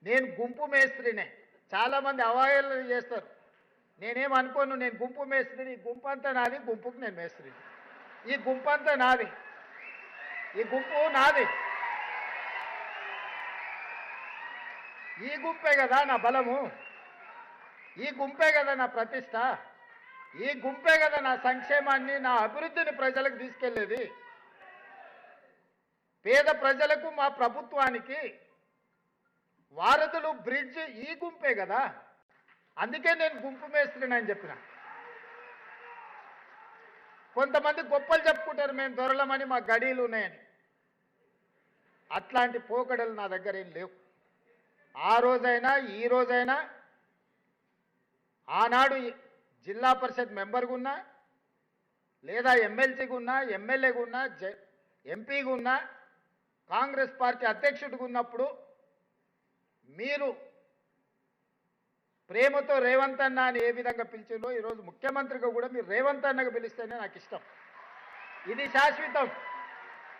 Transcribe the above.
నేను గుంపు మేస్త్రినే. చాలామంది అవహేళన చేస్తారు. నేనేమనుకోను, నేను గుంపు మేస్త్రిని. ఈ గుంపు అంతా నాది, గుంపుకు నేను మేస్త్రిని. ఈ గుంపు అంతా నాది, ఈ గుంపు నాది. ఈ గుంపే కదా నా బలము, ఈ గుంపే కదా నా ప్రతిష్ట, ఈ గుంపే కదా నా సంక్షేమాన్ని, నా అభివృద్ధిని ప్రజలకు తీసుకెళ్లేది. పేద ప్రజలకు, మా ప్రభుత్వానికి వారధులు, బ్రిడ్జ్ ఈ గుంపే కదా. అందుకే నేను గుంపు మేస్త్రిని అని చెప్పిన. కొంతమంది గొప్పలు చెప్పుకుంటారు, మేము దొరలమని, మా గడీలు ఉన్నాయని. అట్లాంటి పోకడలు నా దగ్గర ఏం లేవు. ఆ రోజైనా ఈ రోజైనా, ఆనాడు జిల్లా పరిషత్ మెంబర్గా ఉన్నా, లేదా ఎమ్మెల్సీగా ఉన్నా, ఎమ్మెల్యేగా ఉన్నా, ఎంపీగా ఉన్నా, కాంగ్రెస్ పార్టీ అధ్యక్షుడిగా ఉన్నప్పుడు మీరు ప్రేమతో రేవంత్ అన్న అని ఏ విధంగా పిలిచిందో, ఈరోజు ముఖ్యమంత్రిగా కూడా మీరు రేవంత్ అన్నగా పిలిస్తేనే నాకు ఇష్టం. ఇది శాశ్వతం.